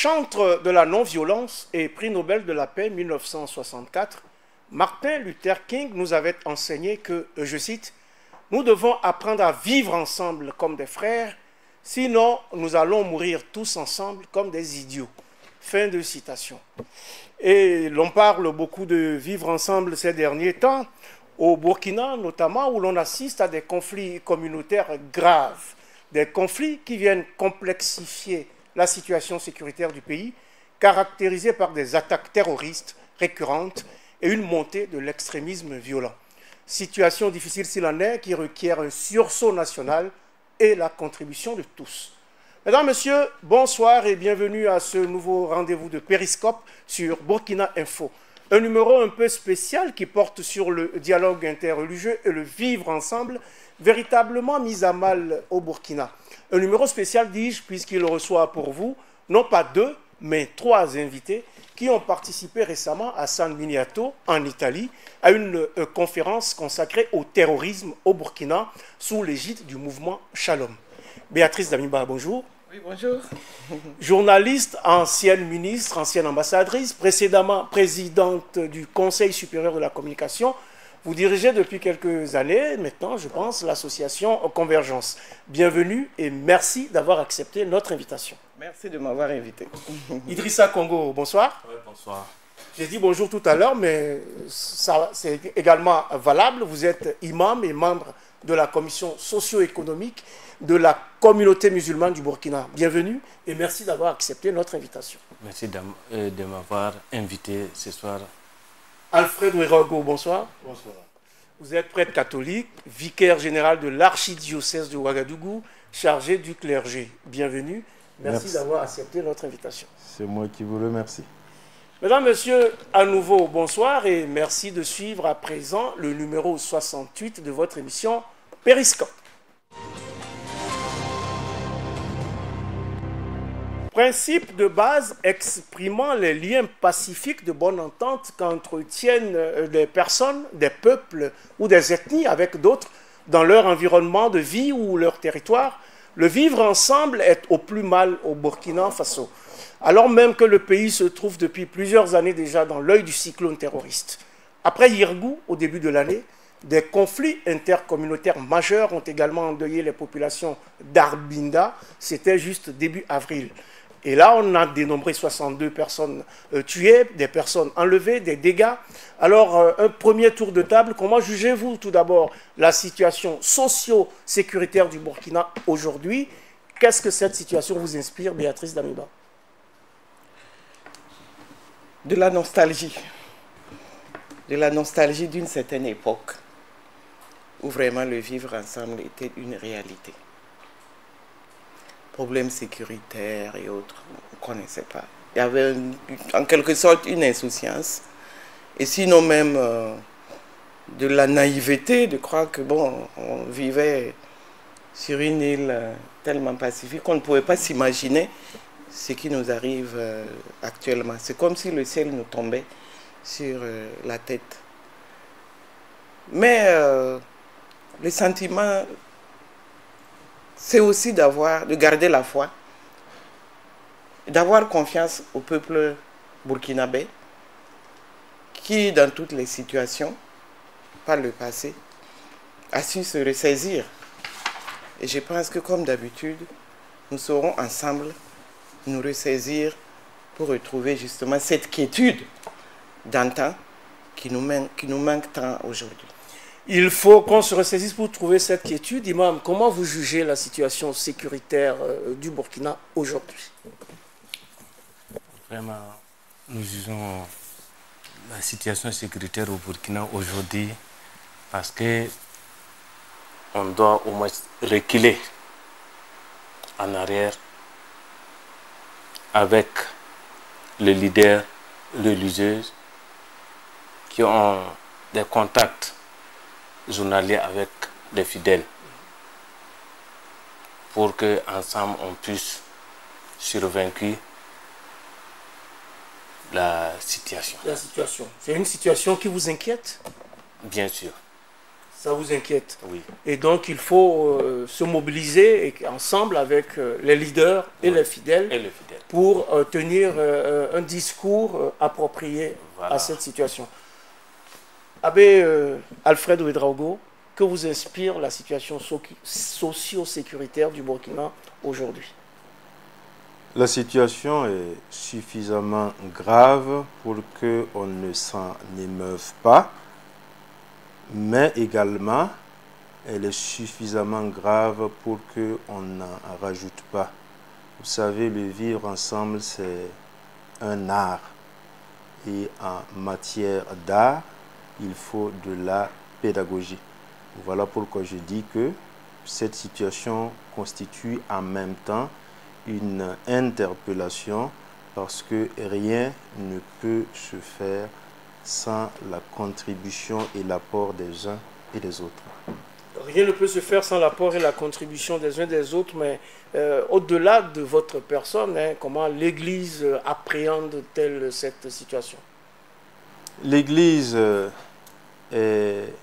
Chantre de la non-violence et prix Nobel de la paix 1964, Martin Luther King nous avait enseigné que, je cite, « Nous devons apprendre à vivre ensemble comme des frères, sinon nous allons mourir tous ensemble comme des idiots. » Fin de citation. Et l'on parle beaucoup de vivre ensemble ces derniers temps, au Burkina notamment, où l'on assiste à des conflits communautaires graves, des conflits qui viennent complexifier la situation sécuritaire du pays, caractérisée par des attaques terroristes récurrentes et une montée de l'extrémisme violent. Situation difficile s'il en est, qui requiert un sursaut national et la contribution de tous. Mesdames, Messieurs, bonsoir et bienvenue à ce nouveau rendez-vous de Périscope sur Burkina Info. Un numéro un peu spécial qui porte sur le dialogue interreligieux et le vivre ensemble, véritablement mis à mal au Burkina. Un numéro spécial, dis-je, puisqu'il reçoit pour vous, non pas 2, mais 3 invités qui ont participé récemment à San Miniato, en Italie, à une conférence consacrée au terrorisme au Burkina, sous l'égide du mouvement Shalom. Béatrice Damiba, bonjour. Oui, bonjour. Journaliste, ancienne ministre, ancienne ambassadrice, précédemment présidente du Conseil supérieur de la communication. Vous dirigez depuis quelques années, maintenant, je pense, l'association Convergence. Bienvenue et merci d'avoir accepté notre invitation. Merci de m'avoir invité. Idrissa Congo, bonsoir. Oui, bonsoir. J'ai dit bonjour tout à l'heure, mais c'est également valable. Vous êtes imam et membre de la commission socio-économique de la communauté musulmane du Burkina. Bienvenue et merci d'avoir accepté notre invitation. Merci de m'avoir invité ce soir. Alfred Ouerogo, bonsoir. Bonsoir. Vous êtes prêtre catholique, vicaire général de l'archidiocèse de Ouagadougou, chargé du clergé. Bienvenue. Merci d'avoir accepté notre invitation. C'est moi qui vous remercie. Mesdames, Messieurs, à nouveau, bonsoir et merci de suivre à présent le numéro 68 de votre émission Périscope. Principe de base exprimant les liens pacifiques de bonne entente qu'entretiennent des personnes, des peuples ou des ethnies avec d'autres dans leur environnement de vie ou leur territoire, le vivre ensemble est au plus mal au Burkina Faso, alors même que le pays se trouve depuis plusieurs années déjà dans l'œil du cyclone terroriste. Après Yirgou, au début de l'année, des conflits intercommunautaires majeurs ont également endeuillé les populations d'Arbinda, c'était juste début avril. Et là, on a dénombré 62 personnes tuées, des personnes enlevées, des dégâts. Alors, un premier tour de table, comment jugez-vous tout d'abord la situation socio-sécuritaire du Burkina aujourd'hui? Qu'est-ce que cette situation vous inspire, Béatrice Damiba? De la nostalgie. De la nostalgie d'une certaine époque où vraiment le vivre ensemble était une réalité. Problèmes sécuritaires et autres, on ne connaissait pas. Il y avait en quelque sorte une insouciance, et sinon même de la naïveté de croire que bon, on vivait sur une île tellement pacifique qu'on ne pouvait pas s'imaginer ce qui nous arrive actuellement. C'est comme si le ciel nous tombait sur la tête. Mais le sentiment, c'est aussi de garder la foi, d'avoir confiance au peuple burkinabé qui, dans toutes les situations, par le passé, a su se ressaisir. Et je pense que, comme d'habitude, nous saurons ensemble nous ressaisir pour retrouver justement cette quiétude d'antan qui nous manque tant aujourd'hui. Il faut qu'on se ressaisisse pour trouver cette quiétude. Imam, comment vous jugez la situation sécuritaire du Burkina aujourd'hui? Vraiment, nous jugeons la situation sécuritaire au Burkina aujourd'hui parce que on doit au moins reculer en arrière avec les leaders religieux qui ont des contacts journaliers avec les fidèles pour qu'ensemble on puisse survaincre la situation. La situation. C'est une situation qui vous inquiète? Bien sûr. Ça vous inquiète. Oui. Et donc, il faut se mobiliser ensemble avec les leaders et les fidèles pour tenir un discours approprié à cette situation. Abbé Alfred Ouedraogo, que vous inspire la situation socio-sécuritaire du Burkina aujourd'hui? La situation est suffisamment grave pour qu'on ne s'en émeuve pas, mais également elle est suffisamment grave pour qu'on n'en rajoute pas. Vous savez, le vivre ensemble, c'est un art. Et en matière d'art, il faut de la pédagogie. Voilà pourquoi je dis que cette situation constitue en même temps une interpellation parce que rien ne peut se faire sans la contribution et l'apport des uns et des autres. Rien ne peut se faire sans l'apport et la contribution des uns et des autres, mais au-delà de votre personne, comment l'Église appréhende-t-elle cette situation? L'Église est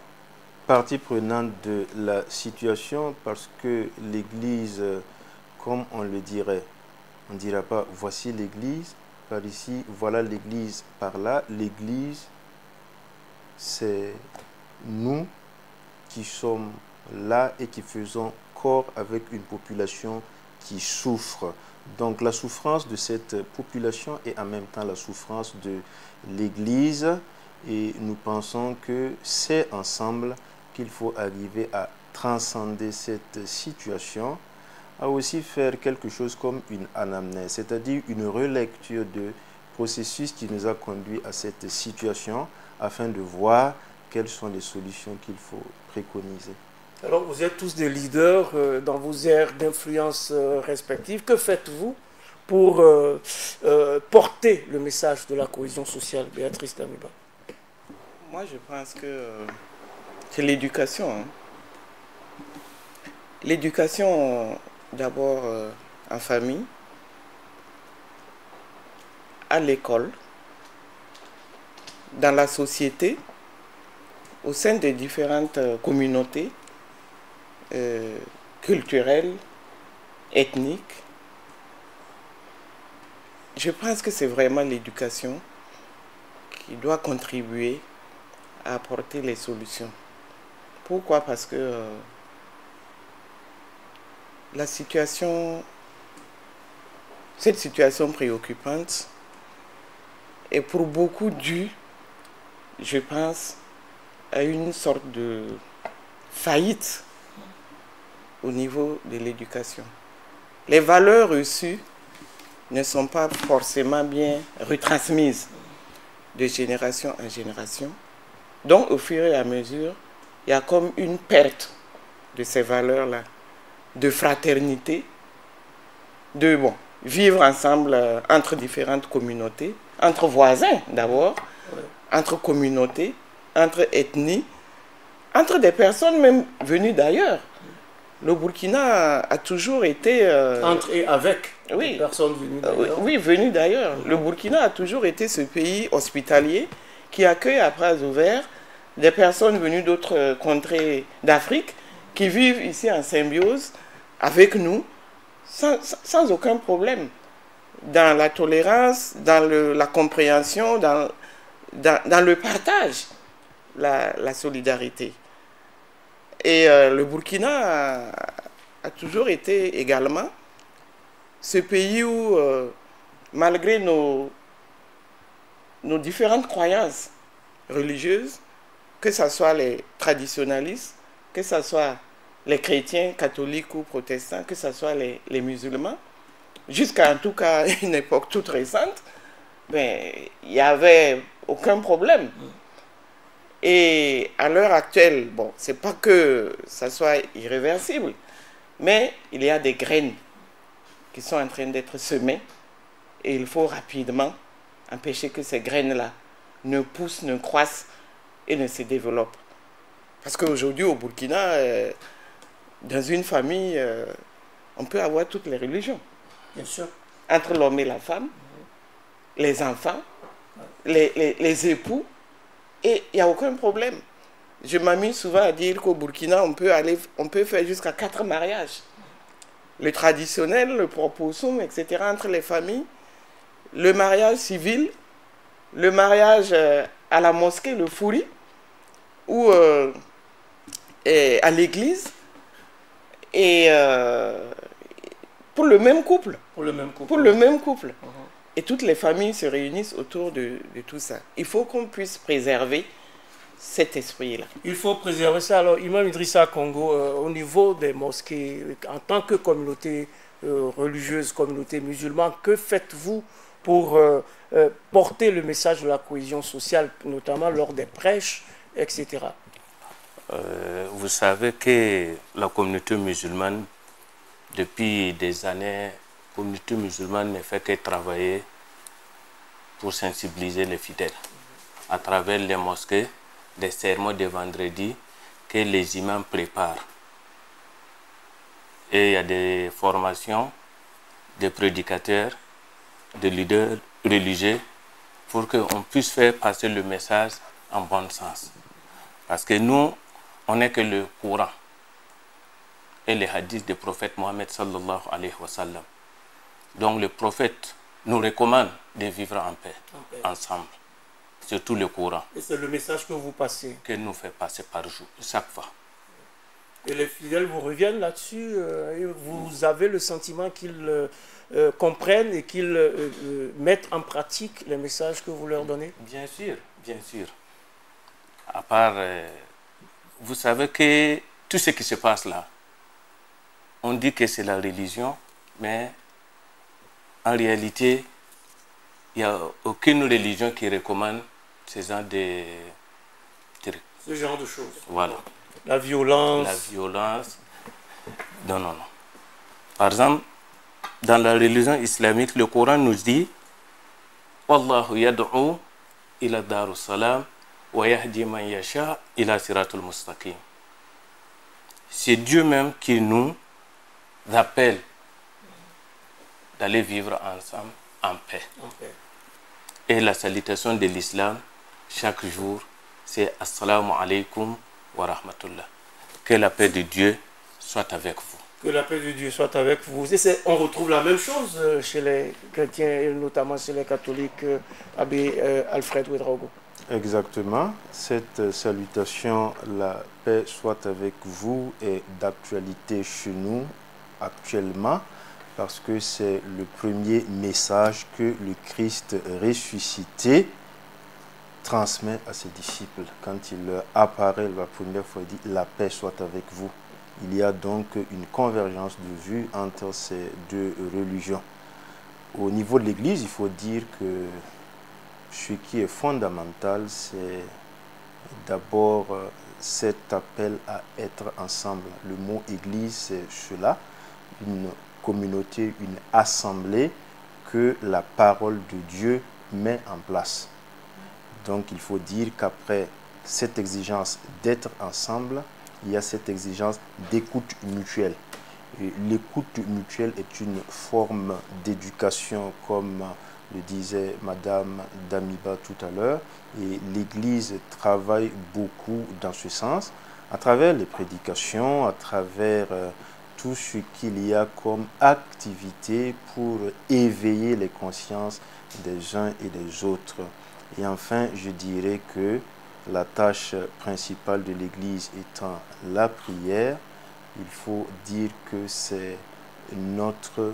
partie prenante de la situation parce que l'Église, comme on le dirait, on ne dira pas voici l'Église par ici, voilà l'Église par là. L'Église, c'est nous qui sommes là et qui faisons corps avec une population qui souffre. Donc la souffrance de cette population est en même temps la souffrance de l'Église et nous pensons que c'est ensemble qu'il faut arriver à transcender cette situation, à aussi faire quelque chose comme une anamnèse, c'est-à-dire une relecture de processus qui nous a conduit à cette situation afin de voir quelles sont les solutions qu'il faut préconiser. Alors, vous êtes tous des leaders dans vos aires d'influence respectives. Que faites-vous pour porter le message de la cohésion sociale, Béatrice Damiba? Moi, je pense que c'est l'éducation. Hein. L'éducation, d'abord en famille, à l'école, dans la société, au sein des différentes communautés culturelles, ethniques. Je pense que c'est vraiment l'éducation qui doit contribuer à apporter les solutions. Pourquoi? Parce que la situation, cette situation préoccupante est pour beaucoup due, je pense, à une sorte de faillite au niveau de l'éducation. Les valeurs reçues ne sont pas forcément bien retransmises de génération en génération. Donc, au fur et à mesure, il y a comme une perte de ces valeurs-là, de fraternité, de vivre ensemble entre différentes communautés, entre voisins d'abord, entre communautés, entre ethnies, entre des personnes même venues d'ailleurs. Le Burkina a toujours été... entre et avec oui, des personnes venues d'ailleurs. Oui, venues d'ailleurs. Le Burkina a toujours été ce pays hospitalier qui accueille à bras ouverts des personnes venues d'autres contrées d'Afrique qui vivent ici en symbiose avec nous sans aucun problème. Dans la tolérance, dans la compréhension, dans le partage, la solidarité. Et le Burkina a toujours été également ce pays où, malgré nos différentes croyances religieuses, que ce soit les traditionalistes, que ce soit les chrétiens, catholiques ou protestants, que ce soit les musulmans, jusqu'à en tout cas une époque toute récente, ben, il n'y avait aucun problème. Et à l'heure actuelle, bon, c'est pas que ça soit irréversible, mais il y a des graines qui sont en train d'être semées et il faut rapidement empêcher que ces graines-là ne poussent, ne croissent et ne se développent. Parce qu'aujourd'hui, au Burkina, dans une famille, on peut avoir toutes les religions. Bien sûr. Entre l'homme et la femme, les enfants, les époux, et il n'y a aucun problème. Je m'amuse souvent à dire qu'au Burkina, on peut faire jusqu'à 4 mariages. Le traditionnel, le proposum, etc., entre les familles, le mariage civil, le mariage à la mosquée, le fouri, ou à l'église, et pour le même couple. Pour le même couple. Pour le même couple. Et toutes les familles se réunissent autour de tout ça. Il faut qu'on puisse préserver cet esprit-là. Il faut préserver ça. Alors, Imam Idrissa Congo, au niveau des mosquées, en tant que communauté religieuse, communauté musulmane, que faites-vous pour porter le message de la cohésion sociale, notamment lors des prêches, etc. Vous savez que la communauté musulmane, depuis des années, la communauté musulmane ne fait que travailler pour sensibiliser les fidèles à travers les mosquées, des sermons de vendredi que les imams préparent. Et il y a des formations de prédicateurs, de leaders religieux pour qu'on puisse faire passer le message en bon sens. Parce que nous, on n'est que le Coran et les hadiths du prophète Mohammed sallallahu alayhi wa sallam. Donc le prophète nous recommande de vivre en paix, ensemble. Surtout le Coran. Et c'est le message que vous passez. Que nous fait passer par jour, chaque fois. Et les fidèles vous reviennent là-dessus, et vous avez le sentiment qu'ils comprennent et qu'ils mettent en pratique les messages que vous leur donnez? Bien sûr, bien sûr. À part, vous savez que tout ce qui se passe là, on dit que c'est la religion, mais en réalité, il n'y a aucune religion qui recommande ce genre de choses. Voilà. La violence. La violence. Non, non, non. Par exemple, dans la religion islamique, le Coran nous dit Wallahu yad'u ila darus salam wa yahdi man yasha ila siratul mustaqim. C'est Dieu même qui nous appelle d'aller vivre ensemble en paix. Et la salutation de l'islam, chaque jour, c'est Assalamu alaikum wa rahmatullah. Que la paix de Dieu soit avec vous. Que la paix de Dieu soit avec vous. On retrouve la même chose chez les chrétiens, et notamment chez les catholiques, Abbé Alfred Ouedraogo. Exactement. Cette salutation, la paix soit avec vous, est d'actualité chez nous actuellement, parce que c'est le premier message que le Christ ressuscité transmet à ses disciples. Quand il leur apparaît la première fois, il dit « La paix soit avec vous ». Il y a donc une convergence de vues entre ces deux religions. Au niveau de l'Église, il faut dire que ce qui est fondamental, c'est d'abord cet appel à être ensemble. Le mot Église, c'est cela, une communauté, une assemblée que la parole de Dieu met en place. Donc il faut dire qu'après cette exigence d'être ensemble, il y a cette exigence d'écoute mutuelle. L'écoute mutuelle est une forme d'éducation, comme le disait Madame Damiba tout à l'heure, et l'Église travaille beaucoup dans ce sens, à travers les prédications, à travers tout ce qu'il y a comme activité pour éveiller les consciences des uns et des autres. Et enfin, je dirais que la tâche principale de l'Église étant la prière, il faut dire que c'est notre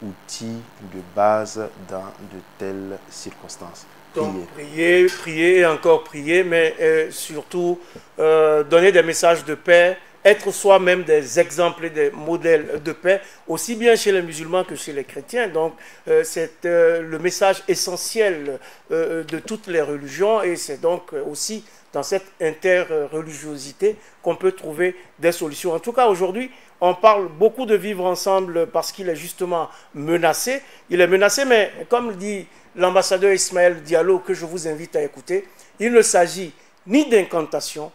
outil de base dans de telles circonstances. Donc prier et encore prier, mais surtout donner des messages de paix, être soi-même des exemples et des modèles de paix, aussi bien chez les musulmans que chez les chrétiens. Donc c'est le message essentiel de toutes les religions, et c'est donc aussi dans cette interreligiosité qu'on peut trouver des solutions. En tout cas, aujourd'hui, on parle beaucoup de vivre ensemble parce qu'il est justement menacé. Il est menacé, mais comme dit l'ambassadeur Ismaël Diallo, que je vous invite à écouter, il ne s'agit ni d'incantation,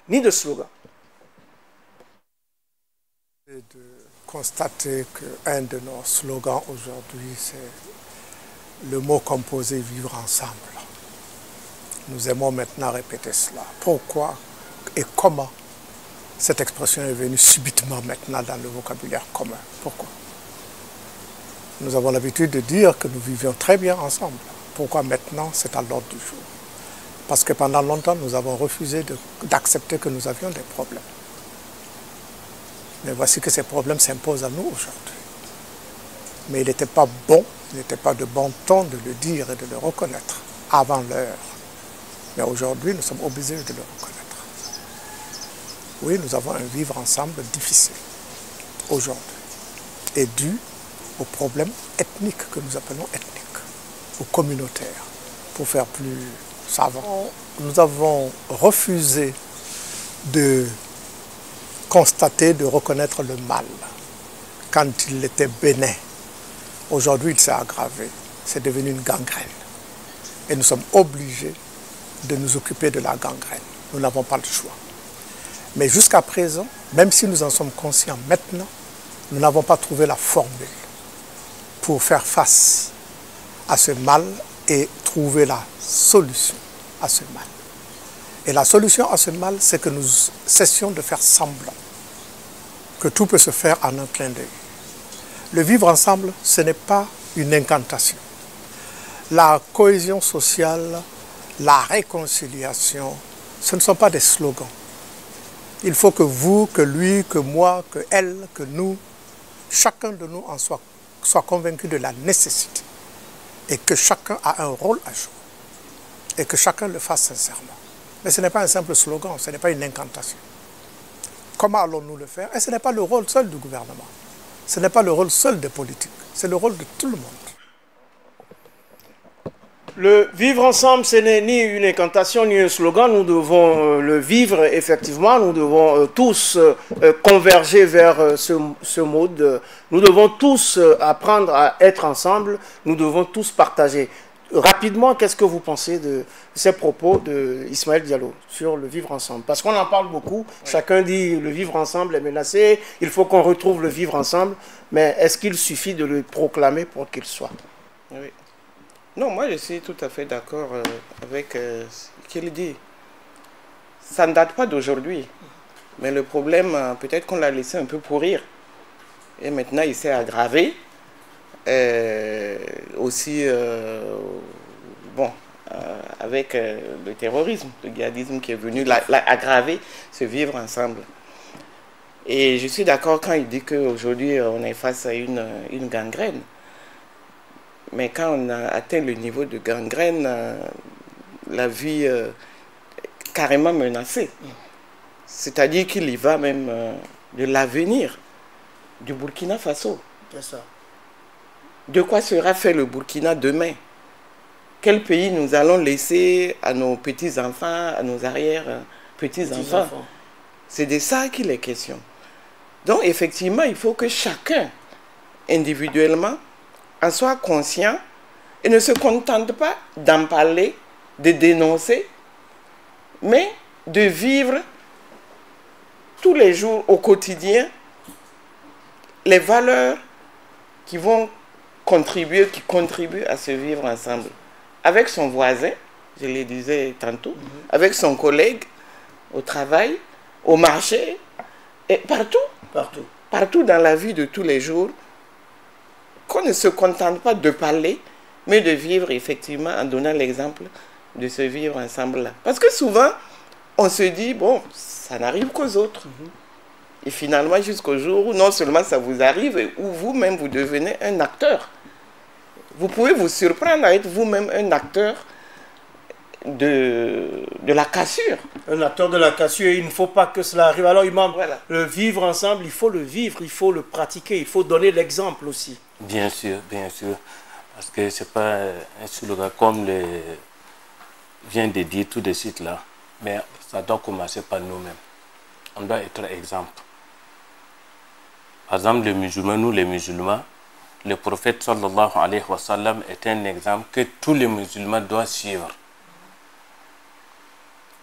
ni de slogan. Et de constater qu'un de nos slogans aujourd'hui, c'est le mot composé « vivre ensemble ». Nous aimons maintenant répéter cela. Pourquoi? Et comment cette expression est venue subitement maintenant dans le vocabulaire commun? Pourquoi? Nous avons l'habitude de dire que nous vivions très bien ensemble. Pourquoi maintenant c'est à l'ordre du jour? Parce que pendant longtemps, nous avons refusé d'accepter que nous avions des problèmes. Mais voici que ces problèmes s'imposent à nous aujourd'hui. Mais il n'était pas bon, il n'était pas de bon ton de le dire et de le reconnaître avant l'heure. Mais aujourd'hui, nous sommes obligés de le reconnaître. Oui, nous avons un vivre ensemble difficile aujourd'hui et dû aux problèmes ethniques que nous appelons ethniques ou communautaires, pour faire plus savant. Nous avons refusé de constater, de reconnaître le mal quand il était bénin. Aujourd'hui, il s'est aggravé. C'est devenu une gangrène. Et nous sommes obligés de nous occuper de la gangrène. Nous n'avons pas le choix. Mais jusqu'à présent, même si nous en sommes conscients maintenant, nous n'avons pas trouvé la formule pour faire face à ce mal et trouver la solution à ce mal. Et la solution à ce mal, c'est que nous cessions de faire semblant que tout peut se faire en un clin d'œil. Le vivre ensemble, ce n'est pas une incantation. La cohésion sociale, la réconciliation, ce ne sont pas des slogans. Il faut que vous, que lui, que moi, que elle, que nous, chacun de nous en soit convaincu de la nécessité et que chacun a un rôle à jouer et que chacun le fasse sincèrement. Mais ce n'est pas un simple slogan, ce n'est pas une incantation. Comment allons-nous le faire? Et ce n'est pas le rôle seul du gouvernement, ce n'est pas le rôle seul des politiques, c'est le rôle de tout le monde. Le vivre ensemble, ce n'est ni une incantation, ni un slogan. Nous devons le vivre, effectivement. Nous devons tous converger vers ce mode. Nous devons tous apprendre à être ensemble. Nous devons tous partager. Rapidement, qu'est-ce que vous pensez de ces propos d'Ismaël Diallo sur le vivre ensemble? Parce qu'on en parle beaucoup. Chacun dit le vivre ensemble est menacé. Il faut qu'on retrouve le vivre ensemble. Mais est-ce qu'il suffit de le proclamer pour qu'il soit? Oui. Non, moi je suis tout à fait d'accord avec ce qu'il dit. Ça ne date pas d'aujourd'hui. Mais le problème, peut-être qu'on l'a laissé un peu pourrir. Et maintenant, il s'est aggravé. Aussi, avec le terrorisme, le djihadisme qui est venu aggraver ce vivre ensemble. Et je suis d'accord quand il dit qu'aujourd'hui, on est face à une gangrène. Mais quand on a atteint le niveau de gangrène, la vie est carrément menacée. C'est-à-dire qu'il y va même de l'avenir du Burkina Faso. C'est ça. De quoi sera fait le Burkina demain? Quel pays nous allons laisser à nos petits-enfants, à nos arrière-petits-enfants? C'est de ça qu'il est question. Donc effectivement, il faut que chacun, individuellement, en soit conscient et ne se contente pas d'en parler, de dénoncer, mais de vivre tous les jours au quotidien les valeurs qui vont contribuer, qui contribuent à se vivre ensemble. Avec son voisin, je le disais tantôt, avec son collègue, au travail, au marché, et partout. Partout dans la vie de tous les jours. Qu'on ne se contente pas de parler, mais de vivre effectivement en donnant l'exemple de ce vivre ensemble-là. Parce que souvent, on se dit, bon, ça n'arrive qu'aux autres. Et finalement, jusqu'au jour où non seulement ça vous arrive, où vous-même vous devenez un acteur. Vous pouvez vous surprendre à être vous-même un acteur de la cassure. Un acteur de la cassure, il ne faut pas que cela arrive. Alors, Imam, le vivre ensemble, il faut le vivre, il faut le pratiquer, il faut donner l'exemple aussi. Bien sûr, parce que ce n'est pas un slogan comme vient de dire tout de suite là, mais ça doit commencer par nous-mêmes. On doit être exemple. Par exemple, les musulmans, nous les musulmans, le prophète sallallahu alayhi wa sallam est un exemple que tous les musulmans doivent suivre.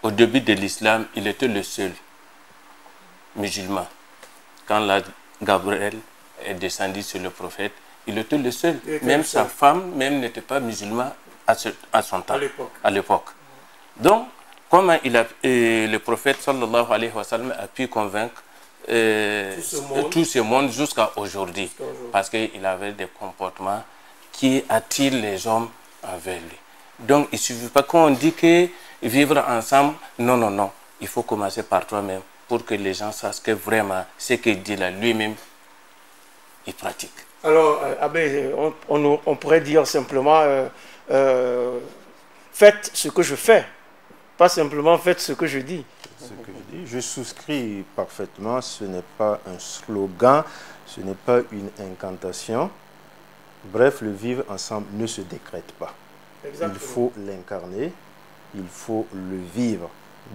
Au début de l'islam, il était le seul musulman. Quand Gabriel est descendu sur le prophète, il était le seul. Même sa femme n'était pas musulmane à son temps, à l'époque. Donc, comment le prophète sallallahu alayhi wa sallam a pu convaincre tout ce monde jusqu'à aujourd'hui. Parce qu'il avait des comportements qui attirent les hommes envers lui. Donc il ne suffit pas qu'on dit que vivre ensemble, non, non, non. Il faut commencer par toi-même pour que les gens sachent que vraiment ce qu'il dit là, lui-même, il pratique. Alors, Abbé, on pourrait dire simplement, faites ce que je fais, pas simplement faites ce que je dis. Ce que je dis, je souscris parfaitement, ce n'est pas un slogan, ce n'est pas une incantation. Bref, le vivre ensemble ne se décrète pas. Exactement. Il faut l'incarner, il faut le vivre.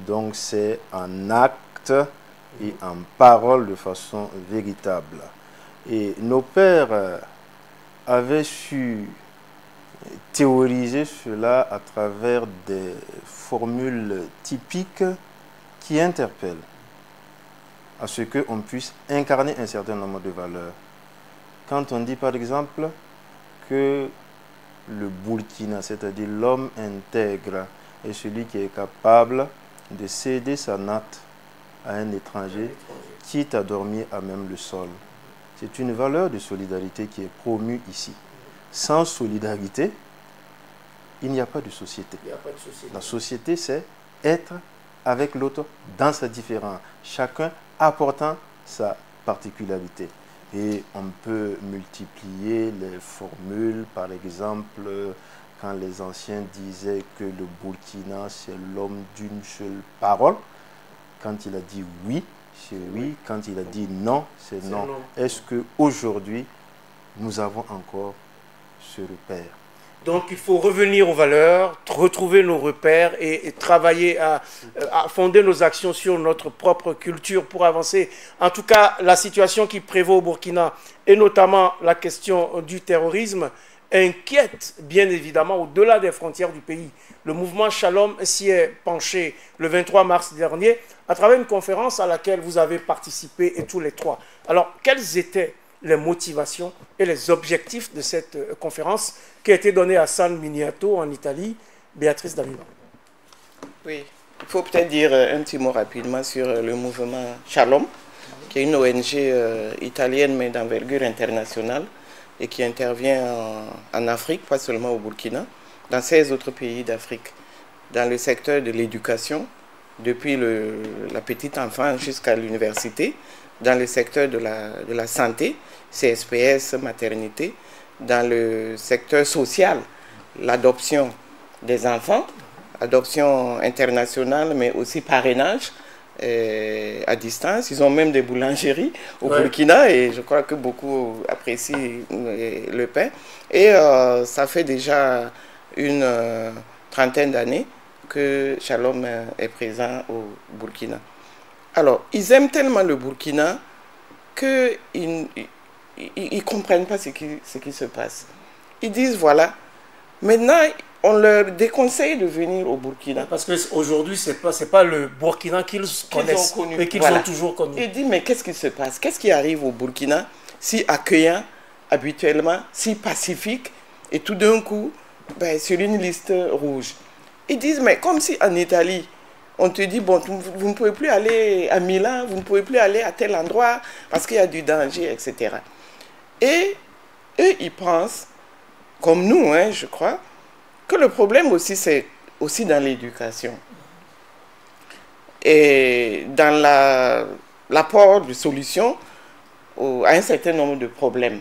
Donc c'est en acte et en parole de façon véritable. Et nos pères avaient su théoriser cela à travers des formules typiques qui interpellent à ce qu'on puisse incarner un certain nombre de valeurs. Quand on dit par exemple que le Burkina, c'est-à-dire l'homme intègre, est celui qui est capable de céder sa natte à un étranger, quitte à dormir à même le sol. C'est une valeur de solidarité qui est promue ici. Sans solidarité, il n'y a pas de société. La société, c'est être avec l'autre dans sa différence, chacun apportant sa particularité. Et on peut multiplier les formules, par exemple, quand les anciens disaient que le Burkina, c'est l'homme d'une seule parole. Quand il a dit oui, c'est oui. Quand il a dit non, c'est non. Est-ce qu'aujourd'hui, nous avons encore ce repère? Donc il faut revenir aux valeurs, retrouver nos repères et travailler à fonder nos actions sur notre propre culture pour avancer. En tout cas, la situation qui prévaut au Burkina, et notamment la question du terrorisme, inquiète bien évidemment au-delà des frontières du pays. Le mouvement Shalom s'y est penché le 23 mars dernier à travers une conférence à laquelle vous avez participé et tous les trois. Alors, quelles étaient les motivations et les objectifs de cette conférence qui a été donnée à San Miniato en Italie? Béatrice Damiba. Oui, il faut peut-être dire un petit mot rapidement sur le mouvement Shalom, qui est une ONG italienne mais d'envergure internationale et qui intervient en Afrique, pas seulement au Burkina, dans 16 autres pays d'Afrique, dans le secteur de l'éducation, depuis la petite enfance jusqu'à l'université, dans le secteur de la santé, CSPS, maternité, dans le secteur social, l'adoption des enfants, adoption internationale, mais aussi parrainage à distance. Ils ont même des boulangeries au Burkina et je crois que beaucoup apprécient le pain. Et ça fait déjà une trentaine d'années que Shalom est présent au Burkina. Alors, ils aiment tellement le Burkina qu'ils ne comprennent pas ce qui se passe. Ils disent, voilà, maintenant, on leur déconseille de venir au Burkina. Parce qu'aujourd'hui, ce n'est pas le Burkina qu'ils connaissent, mais qu'ils ont toujours connu. Ils disent, mais qu'est-ce qui se passe? Qu'est-ce qui arrive au Burkina, si accueillant habituellement, si pacifique, et tout d'un coup, sur une liste rouge? Ils disent, mais comme si en Italie, on te dit, bon, vous ne pouvez plus aller à Milan, vous ne pouvez plus aller à tel endroit parce qu'il y a du danger, etc. Et eux, ils pensent, comme nous, hein, je crois, que le problème aussi, c'est aussi dans l'éducation. Et dans l'apport de solutions à un certain nombre de problèmes.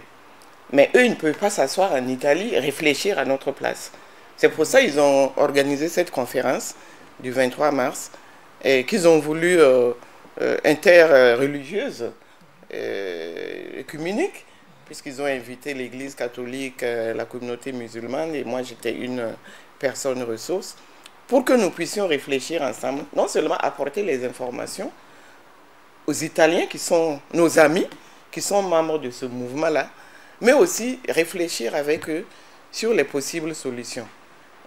Mais eux, ils ne peuvent pas s'asseoir en Italie et réfléchir à notre place. C'est pour ça qu'ils ont organisé cette conférence du 23 mars et qu'ils ont voulu interreligieuse, œcuménique, puisqu'ils ont invité l'église catholique, la communauté musulmane, et moi j'étais une personne ressource, pour que nous puissions réfléchir ensemble, non seulement apporter les informations aux Italiens qui sont nos amis, qui sont membres de ce mouvement-là, mais aussi réfléchir avec eux sur les possibles solutions.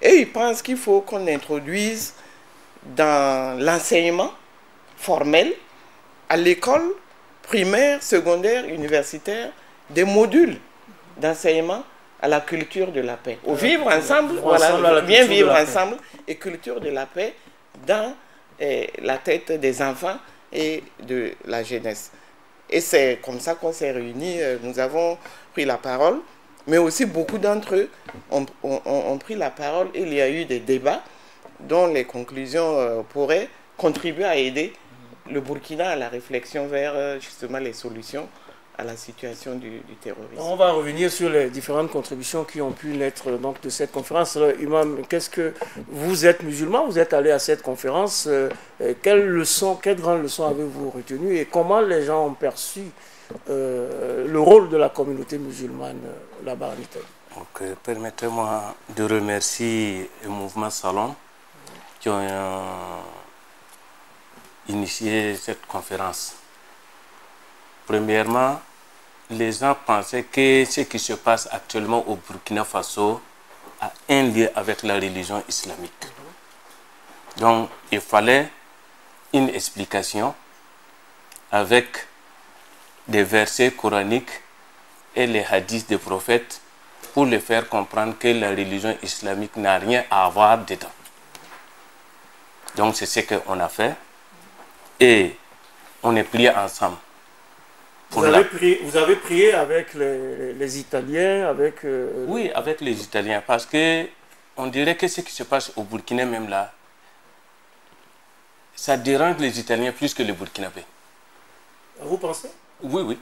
Et ils pensent qu'il faut qu'on introduise dans l'enseignement formel, à l'école primaire, secondaire, universitaire, des modules d'enseignement à la culture de la paix. Au vivre ensemble, voilà, bien vivre ensemble et culture de la paix dans la tête des enfants et de la jeunesse. Et c'est comme ça qu'on s'est réunis, nous avons pris la parole, mais aussi beaucoup d'entre eux ont pris la parole. Il y a eu des débats dont les conclusions pourraient contribuer à aider le Burkina à la réflexion vers justement les solutions à la situation du terrorisme. On va revenir sur les différentes contributions qui ont pu naître donc, de cette conférence. Alors, Imam, vous êtes musulman, vous êtes allé à cette conférence, quelles grandes leçons avez-vous retenues et comment les gens ont perçu le rôle de la communauté musulmane là-bas en Italie? Permettez-moi de remercier le mouvement Salon qui ont initié cette conférence. Premièrement, les gens pensaient que ce qui se passe actuellement au Burkina Faso a un lien avec la religion islamique. Donc, il fallait une explication avec des versets coraniques et les hadiths des prophètes pour les faire comprendre que la religion islamique n'a rien à voir dedans. Donc, c'est ce qu'on a fait et on est plié ensemble. Vous avez prié avec les Italiens, avec... Oui, avec les Italiens, parce que on dirait que ce qui se passe au Burkina même là, ça dérange les Italiens plus que les Burkinabés. Vous pensez? Oui, oui.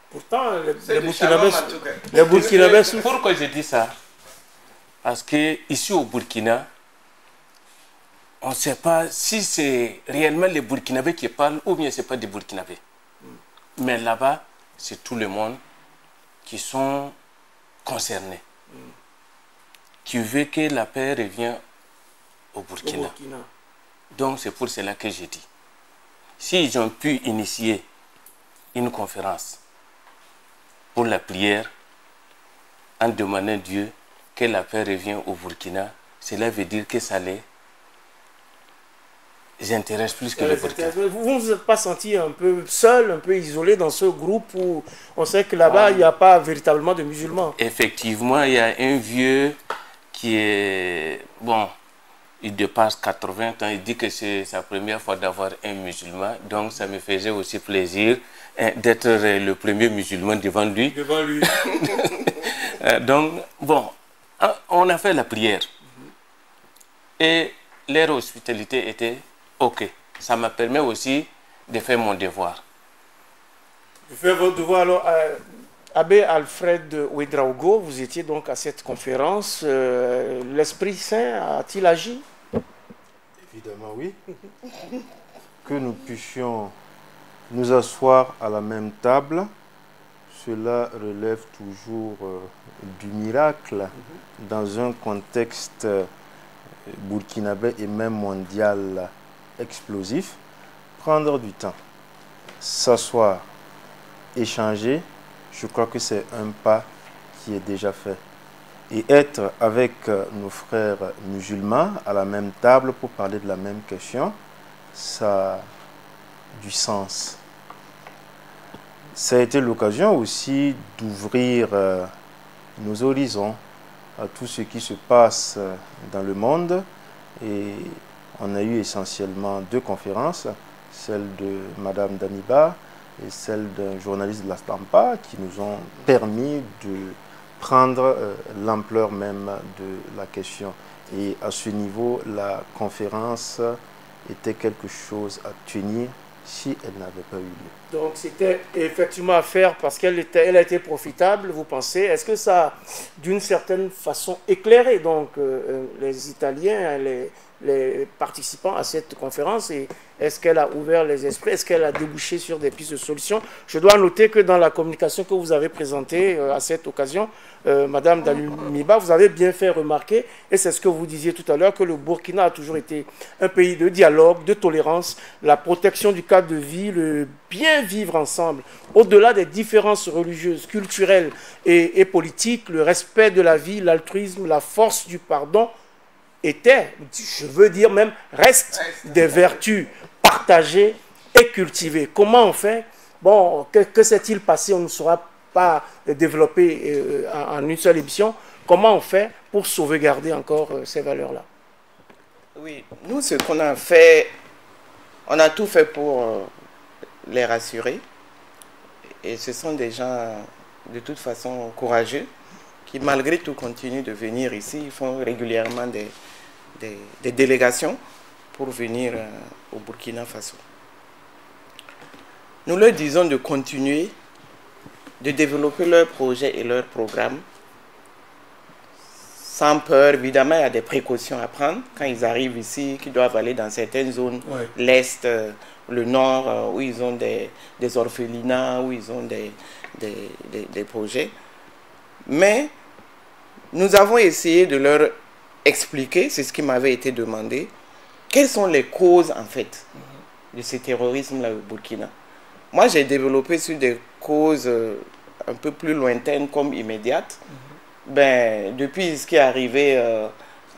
Pourtant, les Burkinabés souffrent. Pourquoi je dis ça? Parce que ici au Burkina, on ne sait pas si c'est réellement les Burkinabés qui parlent ou bien ce n'est pas des Burkinabés. Mais là-bas, c'est tout le monde qui sont concernés, qui veut que la paix revienne au Burkina. Donc c'est pour cela que j'ai dit, s'ils ont pu initier une conférence pour la prière en demandant à Dieu que la paix revienne au Burkina, cela veut dire que ça les intéresse plus que le Burkina. Vous ne vous êtes pas senti un peu seul, un peu isolé dans ce groupe où on sait que là-bas, il n'y a pas véritablement de musulmans? Effectivement, il y a un vieux qui est, bon, il dépasse 80 ans, il dit que c'est sa première fois d'avoir un musulman, donc ça me faisait aussi plaisir d'être le premier musulman devant lui. Devant lui. Donc, bon, on a fait la prière et leur hospitalité était OK. Ça m'a permis aussi de faire mon devoir. De faire votre devoir, alors, Abbé Alfred Ouedraogo, vous étiez donc à cette conférence. L'Esprit Saint a-t-il agi? Évidemment, oui. Que nous puissions nous asseoir à la même table, cela relève toujours du miracle dans un contexte burkinabé et même mondial explosif. Prendre du temps, s'asseoir, échanger, je crois que c'est un pas qui est déjà fait. Et être avec nos frères musulmans à la même table pour parler de la même question, ça a du sens. Ça a été l'occasion aussi d'ouvrir nos horizons à tout ce qui se passe dans le monde. Et on a eu essentiellement deux conférences, celle de Madame Damiba et celle d'un journaliste de la Stampa qui nous ont permis de prendre l'ampleur même de la question. Et à ce niveau, la conférence était quelque chose à tenir si elle n'avait pas eu lieu. Donc c'était effectivement à faire parce qu'elle a été profitable, vous pensez. Est-ce que ça a d'une certaine façon éclairé donc, les Italiens, les participants à cette conférence, et est-ce qu'elle a ouvert les esprits, est-ce qu'elle a débouché sur des pistes de solutions? Je dois noter que dans la communication que vous avez présentée à cette occasion, Madame Damiba, vous avez bien fait remarquer, et c'est ce que vous disiez tout à l'heure, que le Burkina a toujours été un pays de dialogue, de tolérance, la protection du cadre de vie, le bien vivre ensemble, au-delà des différences religieuses, culturelles et politiques, le respect de la vie, l'altruisme, la force du pardon, était, je veux dire même, reste des vertus partagées et cultivées. Comment on fait? Bon, que s'est-il passé? On ne saura pas développer en une seule émission. Comment on fait pour sauvegarder encore ces valeurs-là? Oui. Oui, nous, ce qu'on a fait, on a tout fait pour les rassurer. Et ce sont des gens, de toute façon, courageux, qui malgré tout continuent de venir ici. Ils font régulièrement des délégations pour venir au Burkina Faso. Nous leur disons de continuer de développer leurs projets et leurs programmes sans peur. Évidemment, il y a des précautions à prendre quand ils arrivent ici, qu'ils doivent aller dans certaines zones, Ouais. l'Est, le Nord, où ils ont des orphelinats, où ils ont des projets. Mais nous avons essayé de leur expliquer, c'est ce qui m'avait été demandé, quelles sont les causes en fait de ce terrorisme-là au Burkina. Moi, j'ai développé sur des causes un peu plus lointaines comme immédiates. Ben, depuis ce qui est arrivé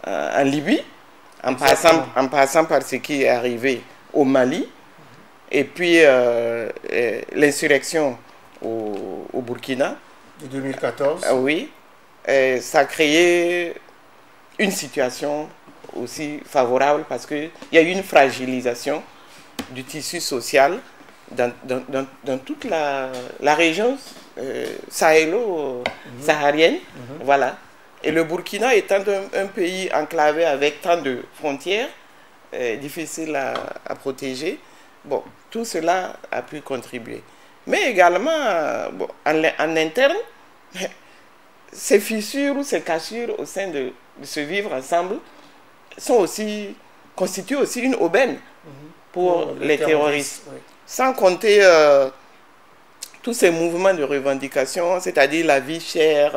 en Libye, en passant par ce qui est arrivé au Mali, et puis l'insurrection au Burkina. De 2014. Oui, ça a créé une situation aussi favorable parce qu'il y a eu une fragilisation du tissu social dans toute la région sahélo-saharienne. Voilà. Et le Burkina étant un pays enclavé avec tant de frontières, difficiles à protéger, bon, tout cela a pu contribuer. Mais également, bon, en interne, ces fissures ou ces cassures au sein de ce vivre ensemble constituent aussi une aubaine pour les terroristes. Oui. Sans compter tous ces mouvements de revendication, c'est-à-dire la vie chère,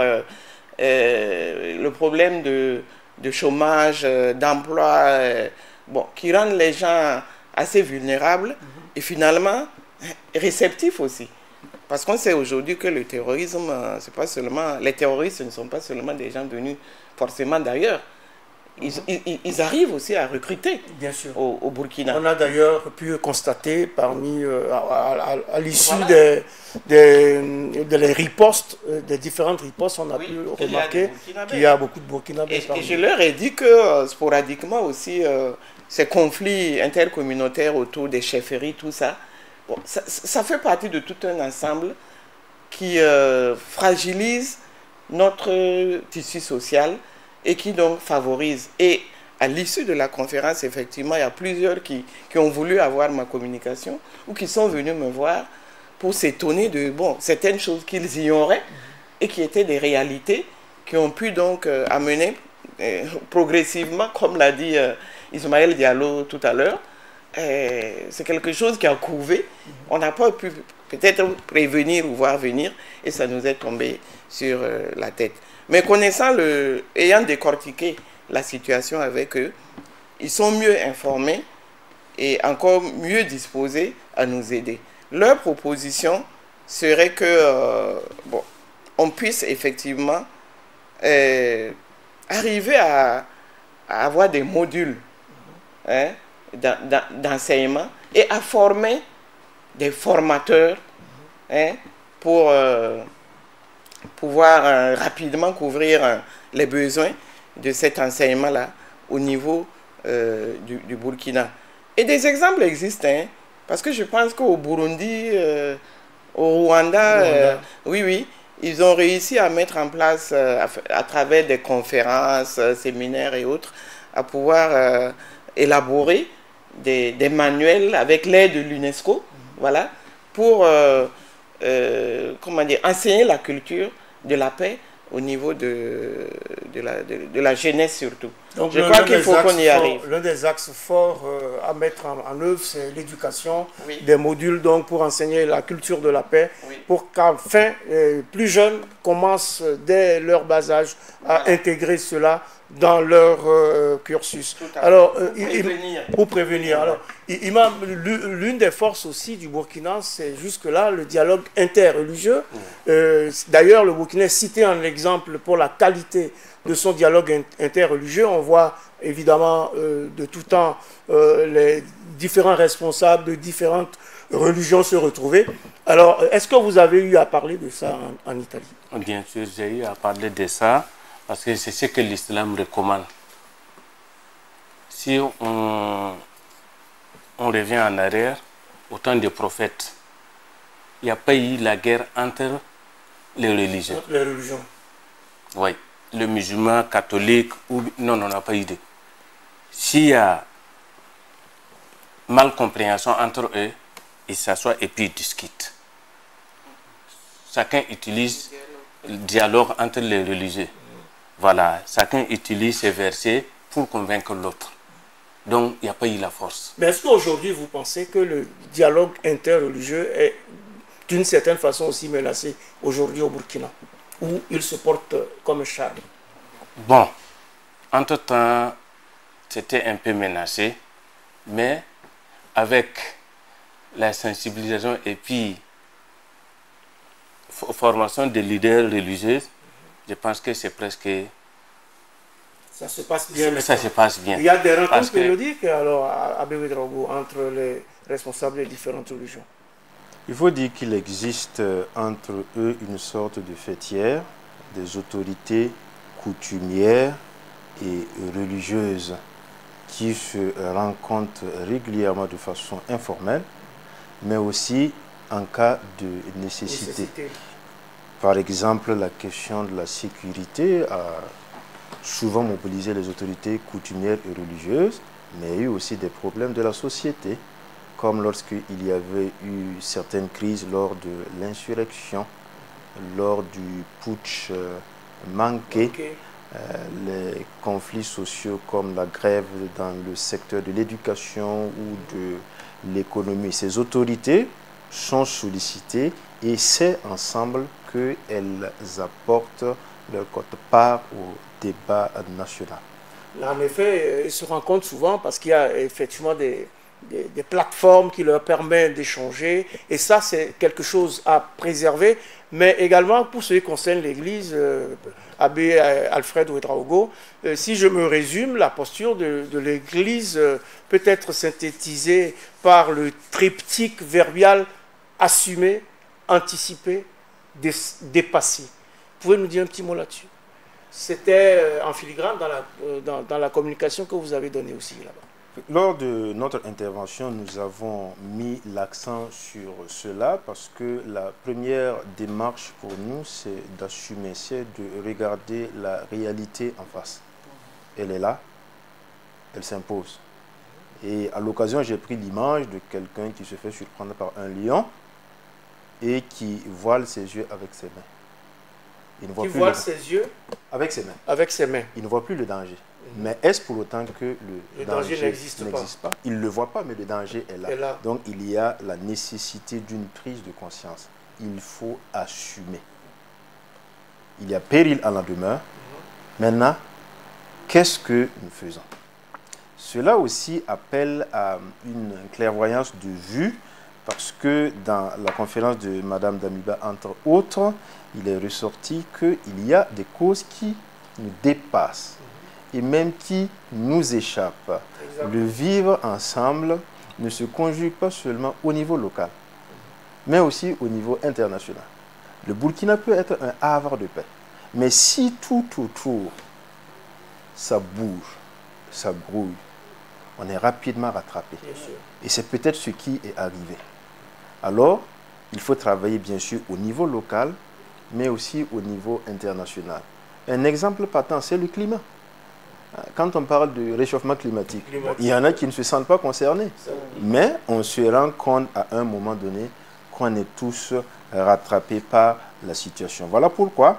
le problème de chômage, d'emploi, bon, qui rendent les gens assez vulnérables et finalement réceptifs aussi. Parce qu'on sait aujourd'hui que le terrorisme, c'est pas seulement, les terroristes ne sont pas seulement des gens venus forcément d'ailleurs. Ils arrivent aussi à recruter. Bien sûr. Au Burkina. On a d'ailleurs pu constater parmi, à l'issue Voilà. des ripostes, des différentes ripostes, on a pu remarquer qu'il y a beaucoup de Burkinabés. Et je leur ai dit que sporadiquement aussi, ces conflits intercommunautaires autour des chefferies, tout ça, bon, ça fait partie de tout un ensemble qui fragilise notre tissu social et qui donc favorise. Et à l'issue de la conférence, effectivement, il y a plusieurs qui ont voulu avoir ma communication ou qui sont venus me voir pour s'étonner de certaines choses qu'ils ignoraient et qui étaient des réalités qui ont pu donc amener progressivement, comme l'a dit Ismaël Diallo tout à l'heure, c'est quelque chose qui a couvé. On n'a pas pu peut-être prévenir ou voir venir et ça nous est tombé sur la tête. Mais ayant décortiqué la situation avec eux, ils sont mieux informés et encore mieux disposés à nous aider. Leur proposition serait que on puisse effectivement arriver à avoir des modules d'enseignement et à former des formateurs pour pouvoir rapidement couvrir les besoins de cet enseignement-là au niveau du Burkina. Et des exemples existent, parce que je pense qu'au Burundi, au Rwanda, oui, ils ont réussi à mettre en place, à travers des conférences, séminaires et autres, à pouvoir élaborer des manuels avec l'aide de l'UNESCO, voilà, pour enseigner la culture de la paix au niveau de la jeunesse surtout. Donc, je crois qu'il faut qu'on y arrive. L'un des axes forts à mettre en œuvre, c'est l'éducation, Oui. des modules donc, pour enseigner la culture de la paix, Oui. pour qu'enfin, plus jeunes commencent dès leur bas âge à intégrer cela dans leur cursus. Tout à fait. Alors, Pour prévenir. pour prévenir. Alors, l'une des forces aussi du Burkina, c'est jusque-là le dialogue interreligieux. D'ailleurs, le Burkina est cité en exemple pour la qualité de son dialogue interreligieux. On voit évidemment de tout temps les différents responsables de différentes religions se retrouver. Alors, est-ce que vous avez eu à parler de ça en Italie? Bien sûr, j'ai eu à parler de ça parce que c'est ce que l'islam recommande. si on revient en arrière, au temps des prophètes, il n'y a pas eu la guerre entre les religions. Entre les religions. Oui, le musulman, catholique, ou... non, on n'a pas eu de. S'il y a mal compréhension entre eux, ils s'assoient et puis ils discutent. Chacun utilise le dialogue entre les religieux. Voilà, chacun utilise ces versets pour convaincre l'autre. Donc, il n'y a pas eu la force. Mais est-ce qu'aujourd'hui, vous pensez que le dialogue interreligieux est d'une certaine façon aussi menacé aujourd'hui au Burkina, où il se porte comme un charme? Bon, entre-temps, c'était un peu menacé, mais avec la sensibilisation et puis formation des leaders religieux, je pense que c'est presque... Ça se passe bien. Ça se passe bien. Il y a des rencontres périodiques alors, à Béouédraogo entre les responsables des différentes religions. Il faut dire qu'il existe entre eux une sorte de fêtière, des autorités coutumières et religieuses qui se rencontrent régulièrement de façon informelle, mais aussi en cas de nécessité. Par exemple, la question de la sécurité a souvent mobilisé les autorités coutumières et religieuses, mais il y a eu aussi des problèmes de la société, comme lorsqu'il y avait eu certaines crises lors de l'insurrection, lors du putsch manqué, les conflits sociaux comme la grève dans le secteur de l'éducation ou de l'économie. Ces autorités sont sollicitées et c'est ensemble qu'elles apportent leur quote-part au débat national. En effet, ils se rencontrent souvent parce qu'il y a effectivement des plateformes qui leur permettent d'échanger. Et ça, c'est quelque chose à préserver. Mais également, pour ce qui concerne l'Église, Abbé Alfred Ouedraogo, si je me résume, la posture de l'Église peut être synthétisée par le triptyque verbial assumé, anticipé, dépassé. Pouvez nous dire un petit mot là-dessus? C'était en filigrane dans la communication que vous avez donnée aussi là-bas. Lors de notre intervention, nous avons mis l'accent sur cela parce que la première démarche pour nous, c'est d'assumer, c'est de regarder la réalité en face. Elle est là, elle s'impose. Et à l'occasion, j'ai pris l'image de quelqu'un qui se fait surprendre par un lion et qui voile ses yeux avec ses mains. Il ne voit plus voile ses yeux avec ses mains. Avec ses mains. Il ne voit plus le danger. Mais est-ce pour autant que le danger n'existe pas? Il ne le voit pas, mais le danger est là. Donc il y a la nécessité d'une prise de conscience. Il faut assumer. Il y a péril à la demeure. Maintenant, qu'est-ce que nous faisons? Cela aussi appelle à une clairvoyance de vue, parce que dans la conférence de Mme Damiba, entre autres, il est ressorti qu'il y a des causes qui nous dépassent et même qui nous échappent. Exactement. Le vivre ensemble ne se conjugue pas seulement au niveau local, mais aussi au niveau international. Le Burkina peut être un havre de paix, mais si tout autour, ça bouge, ça brouille, on est rapidement rattrapé. Et c'est peut-être ce qui est arrivé. Alors, il faut travailler bien sûr au niveau local, mais aussi au niveau international. Un exemple patent, c'est le climat. Quand on parle de réchauffement climatique, il y en a qui ne se sentent pas concernés. Mais on se rend compte à un moment donné qu'on est tous rattrapés par la situation. Voilà pourquoi,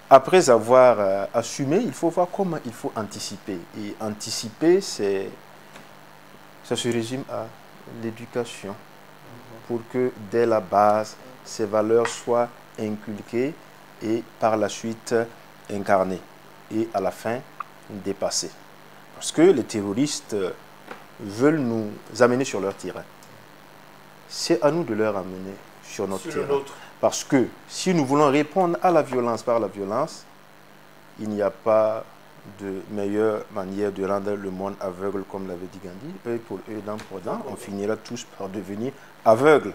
après avoir assumé, il faut voir comment il faut anticiper. Et anticiper, ça se résume à l'éducation, pour que dès la base, ces valeurs soient inculquées et par la suite incarnées. Et à la fin, dépassées. Parce que les terroristes veulent nous amener sur leur terrain. C'est à nous de leur amener sur notre terrain. Parce que si nous voulons répondre à la violence par la violence, il n'y a pas de meilleure manière de rendre le monde aveugle, comme l'avait dit Gandhi. Œil pour œil, dent pour dent, on finira tous par devenir aveugles.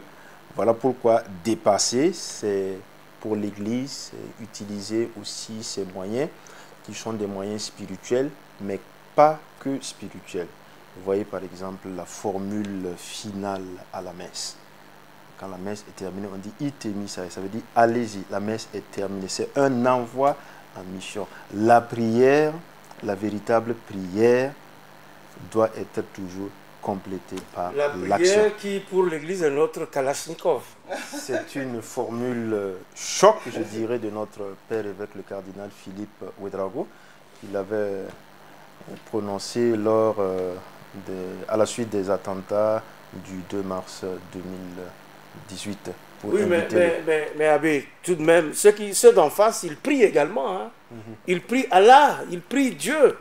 Voilà pourquoi dépasser, c'est pour l'Église, utiliser aussi ces moyens qui sont des moyens spirituels, mais pas que spirituel. Vous voyez par exemple la formule finale à la messe. Quand la messe est terminée, on dit « Itemisa », ça veut dire « Allez-y, la messe est terminée ». C'est un envoi en mission. La prière, la véritable prière, doit être toujours complétée par l'action. La prière qui, pour l'Église, est notre Kalachnikov. C'est une formule choc, je dirais, de notre père évêque, le cardinal Philippe Ouedraogo. Il avait prononcé à la suite des attentats du 2 mars 2018. Oui, mais Abbé, tout de même, ceux d'en face, ils prient également. Hein. Ils prient Allah, ils prient Dieu.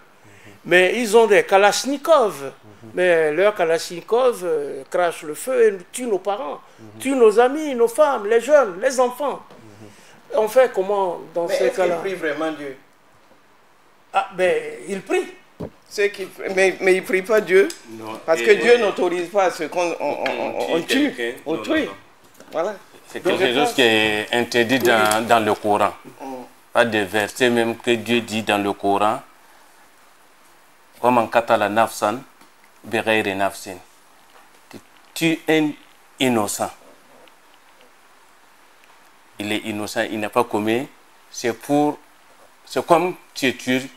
Mais ils ont des Kalachnikov. Mais leur Kalachnikov crache le feu et tue nos parents, tue nos amis, nos femmes, les jeunes, les enfants. On fait comment dans ces cas-là? Mais ils prient vraiment Dieu? Ah, ben, ils prient. Mais ils ne prient pas Dieu. Non. Parce que Dieu n'autorise pas ce qu'on tue autrui. Voilà. C'est quelque chose qui est interdit dans le Coran. Pas des versets même que Dieu dit dans le Coran. Comme en katala nafsan, beghayri nafsin. Tu es innocent. Il est innocent, il n'a pas commis. C'est comme tu tues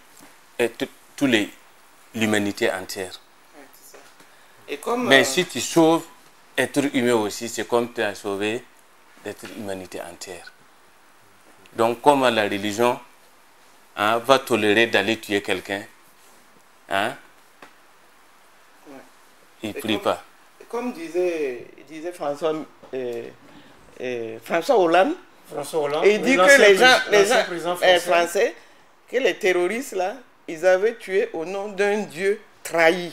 toute l'humanité entière. Mais si tu sauves être humain aussi, c'est comme tu as sauvé l'humanité entière. Donc, comme la religion va tolérer d'aller tuer quelqu'un, il ne prie pas. Comme disait François Hollande, et il dit que les gens français, que les terroristes là, ils avaient tué au nom d'un Dieu trahi.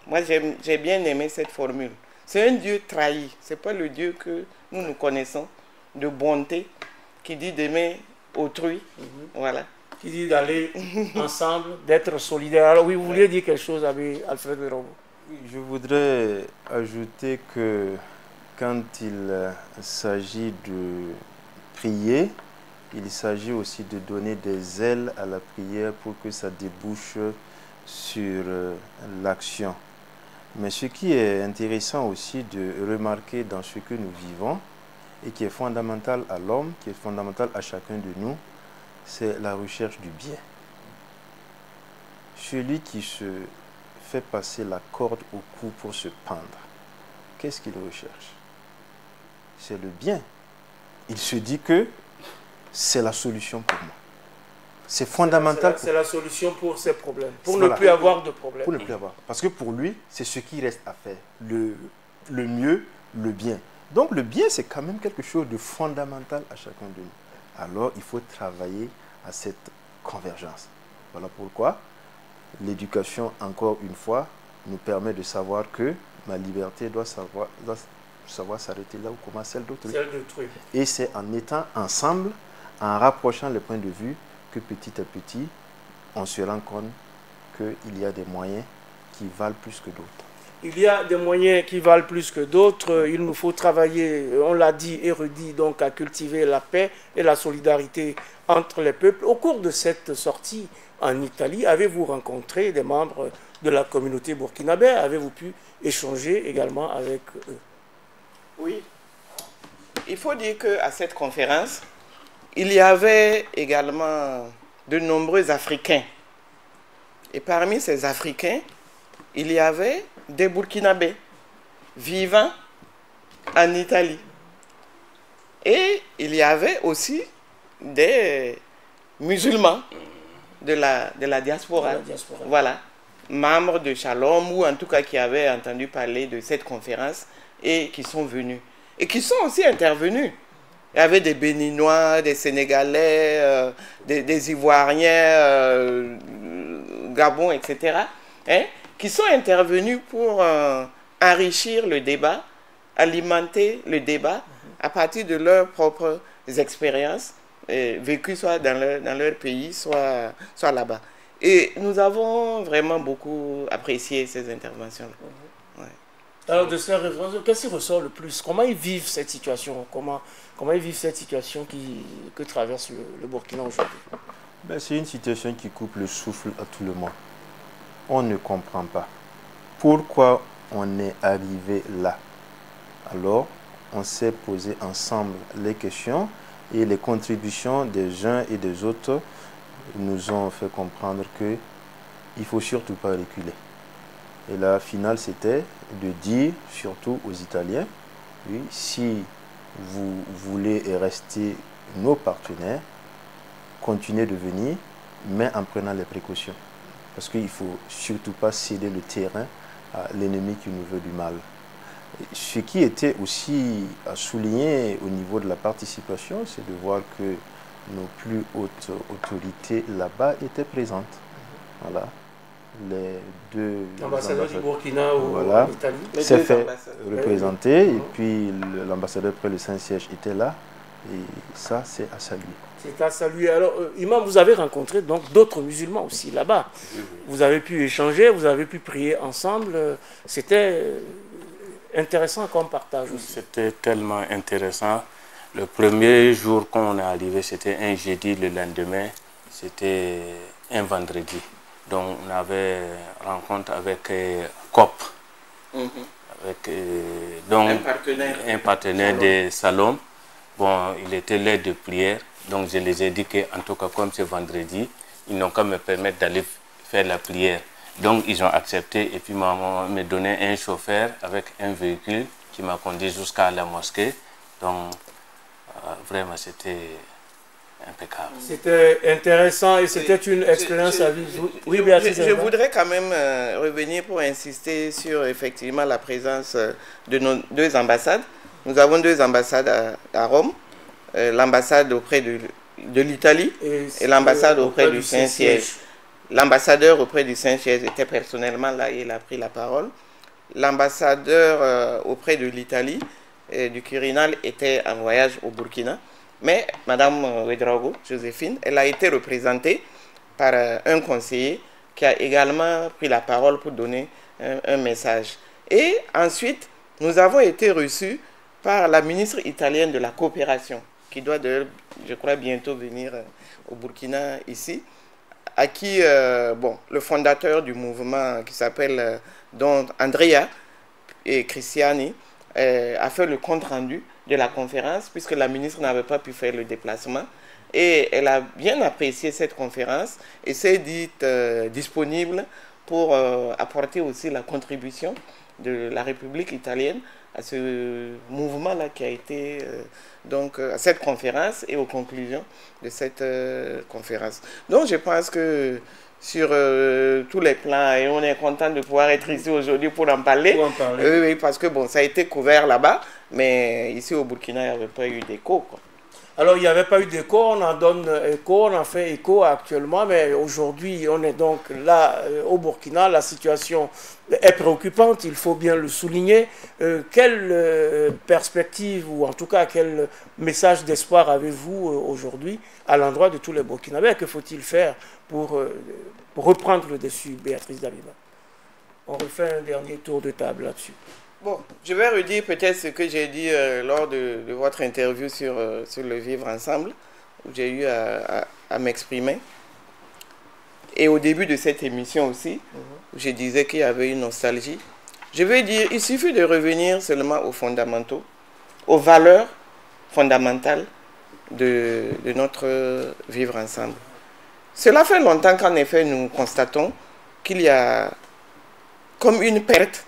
Moi, j'ai bien aimé cette formule. C'est un Dieu trahi. Ce n'est pas le Dieu que nous connaissons, de bonté, qui dit d'aimer autrui. Voilà. Qui dit d'aller ensemble, d'être solidaires. Alors oui, vous vouliez dire quelque chose, Abbé Alfred Ouedraogo? Je voudrais ajouter que quand il s'agit de prier, il s'agit aussi de donner des ailes à la prière pour que ça débouche sur l'action. Mais ce qui est intéressant aussi de remarquer dans ce que nous vivons et qui est fondamental à l'homme, qui est fondamental à chacun de nous, c'est la recherche du bien. Celui qui se fait passer la corde au cou pour se pendre, qu'est-ce qu'il recherche? C'est le bien. Il se dit que c'est la solution pour moi. C'est fondamental. C'est la solution pour ces problèmes, pour ne plus avoir de problèmes. Pour ne plus avoir. Parce que pour lui, c'est ce qui reste à faire. Le mieux, le bien. Donc le bien, c'est quand même quelque chose de fondamental à chacun de nous. Alors, il faut travailler à cette convergence. Voilà pourquoi l'éducation, encore une fois, nous permet de savoir que ma liberté doit savoir s'arrêter là où commence celle d'autrui. Et c'est en étant ensemble, en rapprochant les points de vue, que petit à petit, on se rend compte qu'il y a des moyens qui valent plus que d'autres. Il y a des moyens qui valent plus que d'autres. Il nous faut travailler, on l'a dit et redit, donc à cultiver la paix et la solidarité entre les peuples. Au cours de cette sortie en Italie, avez-vous rencontré des membres de la communauté burkinabé? Avez-vous pu échanger également avec eux? Oui. Il faut dire qu'à cette conférence, il y avait également de nombreux Africains. Et parmi ces Africains, il y avait des Burkinabés vivant en Italie. Et il y avait aussi des musulmans de la diaspora. Voilà, membres de Shalom, ou en tout cas qui avaient entendu parler de cette conférence et qui sont venus. Et qui sont aussi intervenus. Il y avait des Béninois, des Sénégalais, des Ivoiriens, Gabon, etc., qui sont intervenus pour enrichir le débat, alimenter le débat à partir de leurs propres expériences vécues soit dans leur pays, soit là-bas. Et nous avons vraiment beaucoup apprécié ces interventions-là. Alors, de ces références, qu'est-ce qui ressort le plus? Comment ils vivent cette situation? Comment ils vivent cette situation que traverse le Burkina aujourd'hui? C'est une situation qui coupe le souffle à tout le monde. on ne comprend pas pourquoi on est arrivé là. Alors, on s'est posé ensemble les questions et les contributions des uns et des autres nous ont fait comprendre qu'il ne faut surtout pas reculer. Et la finale, c'était de dire, surtout aux Italiens, oui, si vous voulez rester nos partenaires, continuez de venir, mais en prenant les précautions. Parce qu'il ne faut surtout pas céder le terrain à l'ennemi qui nous veut du mal. Ce qui était aussi à souligner au niveau de la participation, c'est de voir que nos plus hautes autorités là-bas étaient présentes. Voilà. Les deux L'ambassadeur du Burkina ou voilà, l'Italie s'est fait représenter et puis l'ambassadeur près le Saint-Siège était là et ça c'est à saluer. C'est à saluer. Alors, Imam, vous avez rencontré donc d'autres musulmans aussi là-bas. Vous avez pu échanger, vous avez pu prier ensemble. C'était intéressant comme partage aussi. C'était tellement intéressant. Le premier jour qu'on est arrivé, c'était un jeudi. Le lendemain, c'était un vendredi. Donc, on avait rencontre avec COP, avec donc, un partenaire de Salom. Bon, il était l'heure de prière. Donc, je les ai dit qu'en tout cas, comme c'est vendredi, ils n'ont qu'à me permettre d'aller faire la prière. Donc, ils ont accepté et puis me donné un chauffeur avec un véhicule qui m'a conduit jusqu'à la mosquée. Donc, vraiment, c'était impeccable. C'était intéressant et c'était une expérience à vivre. Oui, Béatrice. Je voudrais quand même revenir pour insister sur effectivement la présence de nos deux ambassades. Nous avons deux ambassades à Rome, l'ambassade auprès de l'Italie et l'ambassade auprès du Saint-Siège. L'ambassadeur auprès du Saint-Siège était personnellement là et il a pris la parole. L'ambassadeur auprès de l'Italie, du Quirinal, était en voyage au Burkina. Mais Mme Ouédraogo, Joséphine, elle a été représentée par un conseiller qui a également pris la parole pour donner un message. Et ensuite, nous avons été reçus par la ministre italienne de la coopération, qui doit, je crois, bientôt venir au Burkina ici, à qui bon, le fondateur du mouvement qui s'appelle Andrea et Cristiani a fait le compte-rendu de la conférence, puisque la ministre n'avait pas pu faire le déplacement. Et elle a bien apprécié cette conférence et s'est dite disponible pour apporter aussi la contribution de la République italienne à ce mouvement-là qui a été donc à cette conférence et aux conclusions de cette conférence. Donc je pense que sur tous les plans, et on est content de pouvoir être ici aujourd'hui pour en parler. Oui, parce que bon, ça a été couvert là-bas, mais ici au Burkina, il n'y avait pas eu d'écho, quoi. Alors, il n'y avait pas eu d'écho, on en donne écho, on en fait écho actuellement, mais aujourd'hui, on est donc là au Burkina, la situation est préoccupante, il faut bien le souligner. Quelle perspective, ou en tout cas, quel message d'espoir avez-vous aujourd'hui à l'endroit de tous les Burkinabés? Que faut-il faire pour reprendre le dessus, Béatrice Damiba? On refait un dernier tour de table là-dessus. Bon, je vais redire peut-être ce que j'ai dit lors de votre interview sur le vivre ensemble, où j'ai eu à m'exprimer. Et au début de cette émission aussi, où je disais qu'il y avait une nostalgie. Je veux dire, il suffit de revenir seulement aux fondamentaux, aux valeurs fondamentales de notre vivre ensemble. Cela fait longtemps qu'en effet, nous constatons qu'il y a comme une perte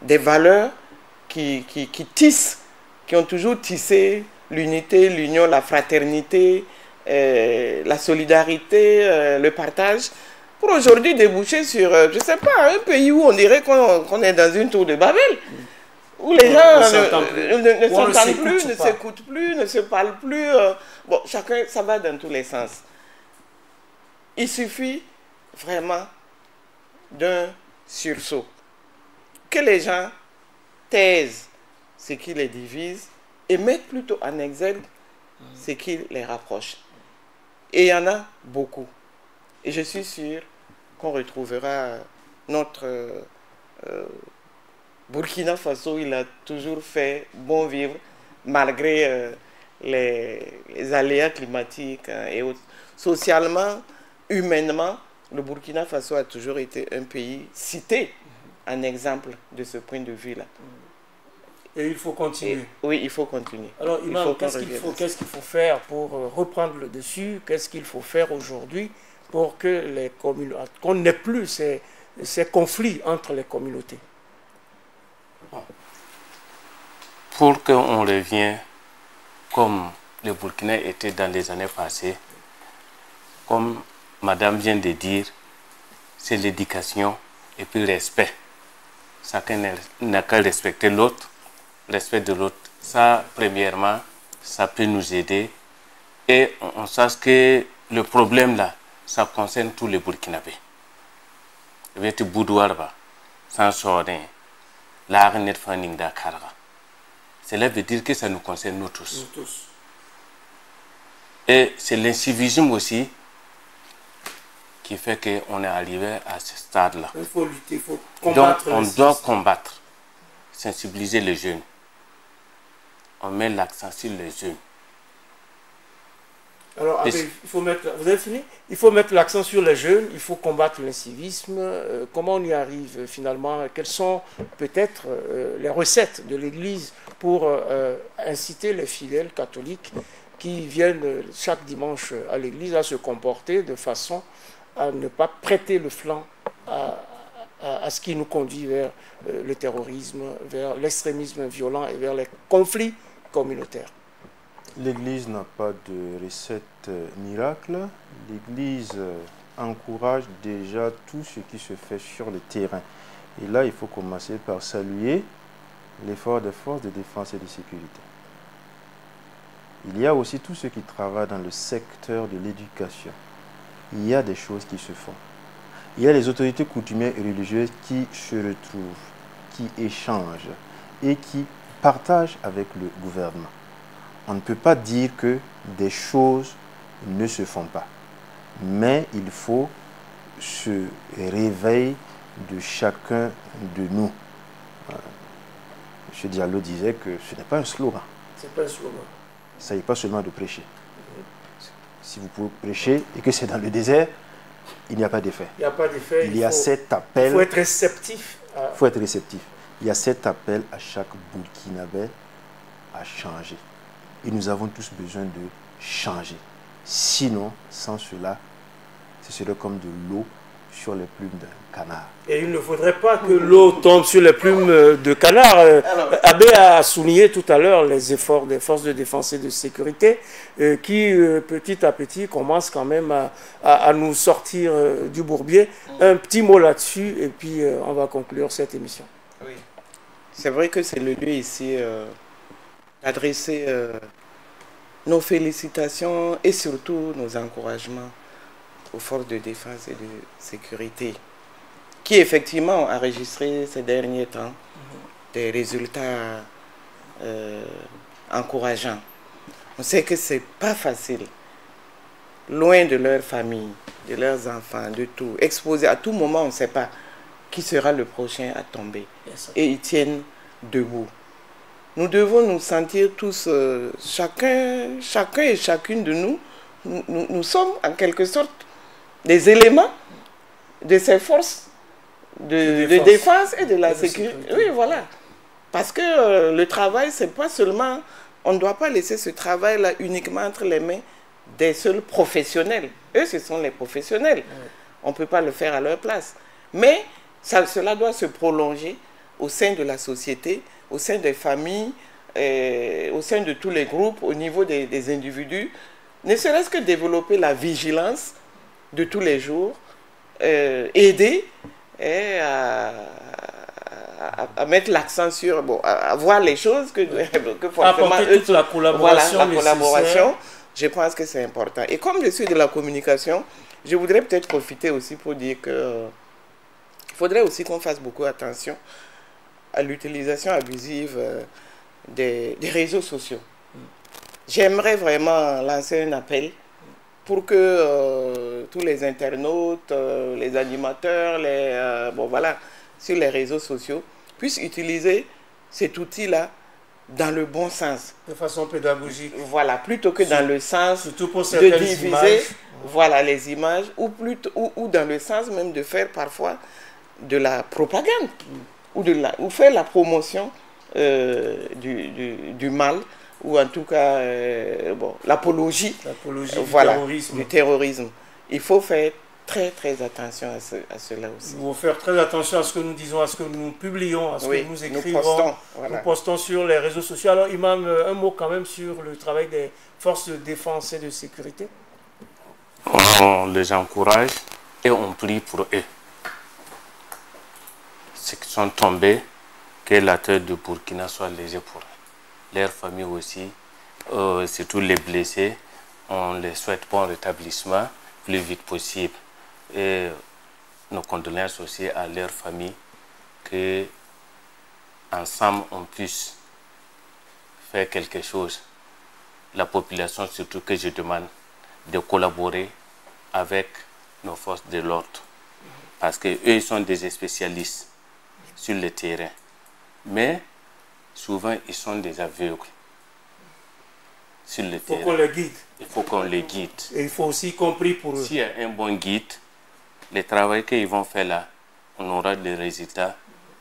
des valeurs qui tissent, qui ont toujours tissé l'unité, l'union, la fraternité, la solidarité, le partage, pour aujourd'hui déboucher sur, je ne sais pas, un pays où on dirait qu'on est dans une tour de Babel, où les gens ne s'entendent plus, ne s'écoutent plus, ne se parlent plus. Bon, chacun, ça va dans tous les sens. Il suffit vraiment d'un sursaut. Que les gens taisent ce qui les divise et mettent plutôt en exergue ce qui les rapproche. Et il y en a beaucoup. Et je suis sûr qu'on retrouvera notre Burkina Faso. Il a toujours fait bon vivre malgré les aléas climatiques et autres. Socialement, humainement, le Burkina Faso a toujours été un pays cité en exemple de ce point de vue-là. Et il faut continuer. Oui, il faut continuer. Alors, Imam, qu'est-ce qu'il faut faire pour reprendre le dessus? Qu'est-ce qu'il faut faire aujourd'hui pour que qu'on n'ait plus ces conflits entre les communautés? Pour qu'on revienne comme le Burkina était dans les années passées, comme Madame vient de dire, c'est l'éducation et puis le respect. Chacun n'a qu'à respecter l'autre. Respect de l'autre, ça, premièrement, ça peut nous aider. Et on sache que le problème là, ça concerne tous les Burkinabés. C'est boudoir, sans sorin, l'arnet fanning d'Akarra. Cela veut dire que ça nous concerne nous tous. Et c'est l'incivisme aussi qui fait qu'on est arrivé à ce stade-là. Il faut lutter, il faut combattre. Donc, on doit combattre, sensibiliser les jeunes. On met l'accent sur les jeunes. Alors, il faut mettre, vous avez fini? Il faut mettre l'accent sur les jeunes, il faut combattre l'incivisme. Comment on y arrive finalement? Quelles sont peut-être les recettes de l'Église pour inciter les fidèles catholiques qui viennent chaque dimanche à l'Église à se comporter de façon à ne pas prêter le flanc à ce qui nous conduit vers le terrorisme, vers l'extrémisme violent et vers les conflits communautaires? L'Église n'a pas de recette miracle. L'Église encourage déjà tout ce qui se fait sur le terrain. Et là, il faut commencer par saluer l'effort des forces de défense et de sécurité. Il y a aussi tous ceux qui travaillent dans le secteur de l'éducation. Il y a des choses qui se font. Il y a les autorités coutumières et religieuses qui se retrouvent, qui échangent et qui partagent avec le gouvernement. On ne peut pas dire que des choses ne se font pas. Mais il faut ce réveil de chacun de nous. M. Diallo disait que ce n'est pas un slogan. C'est pas un slogan. Il ne s'agit pas seulement de prêcher. Si vous pouvez prêcher et que c'est dans le désert, il n'y a pas d'effet. Il n'y a pas d'effet. Il y a cet appel. Il faut être réceptif. Il faut être réceptif. Il y a cet appel à chaque Burkinabé à changer. Et nous avons tous besoin de changer. Sinon, sans cela, ce serait comme de l'eau sur les plumes d'un canard. Et il ne faudrait pas que l'eau tombe sur les plumes de canard. Abbé a souligné tout à l'heure les efforts des forces de défense et de sécurité qui, petit à petit, commencent quand même à nous sortir du bourbier. Un petit mot là-dessus et puis on va conclure cette émission. Oui. C'est vrai que c'est le lieu ici d'adresser nos félicitations et surtout nos encouragements aux forces de défense et de sécurité qui effectivement ont enregistré ces derniers temps des résultats encourageants. On sait que ce n'est pas facile, loin de leur famille, de leurs enfants, de tout, exposés à tout moment, on ne sait pas qui sera le prochain à tomber. Et ils tiennent debout. Nous devons nous sentir tous, chacun et chacune de nous sommes en quelque sorte des éléments de ces forces de défense et de la sécurité. Oui, voilà. Parce que le travail, c'est pas seulement... On ne doit pas laisser ce travail-là uniquement entre les mains des seuls professionnels. Eux, ce sont les professionnels. Oui. On ne peut pas le faire à leur place. Mais cela doit se prolonger au sein de la société, au sein des familles, au sein de tous les groupes, au niveau des individus. Ne serait-ce que développer la vigilance de tous les jours, aider à mettre l'accent sur, à voir les choses que forcément toute la collaboration, voilà, la collaboration, je pense que c'est important. Et comme je suis de la communication, je voudrais peut-être profiter aussi pour dire que il faudrait aussi qu'on fasse beaucoup attention à l'utilisation abusive des réseaux sociaux. J'aimerais vraiment lancer un appel pour que tous les internautes, les animateurs, sur les réseaux sociaux, puissent utiliser cet outil-là dans le bon sens. De façon pédagogique. Voilà, plutôt que dans le sens surtout pour de diviser images. Voilà, les images, ou dans le sens même de faire parfois de la propagande, ou faire la promotion du mal, ou en tout cas l'apologie voilà, du terrorisme. Il faut faire très très attention à cela aussi. Il faut faire très attention à ce que nous disons, à ce que nous publions, à ce que nous écrivons. Nous postons sur les réseaux sociaux. Alors Imam, un mot quand même sur le travail des forces de défense et de sécurité. On les encourage et on prie pour eux. Ceux qui sont tombés, que la terre de Burkina soit légère pour eux. Leurs familles aussi, surtout les blessés, on les souhaite bon rétablissement le plus vite possible. Et nos condoléances aussi à leurs familles, que ensemble on puisse faire quelque chose. La population surtout que je demande de collaborer avec nos forces de l'ordre, parce qu'eux ils sont des spécialistes sur le terrain, mais souvent ils sont des aveugles sur le terrain. Il faut qu'on les guide. Il faut qu'on les guide. Et il faut aussi compris pour eux. S'il y a un bon guide, le travail qu'ils vont faire là, on aura des résultats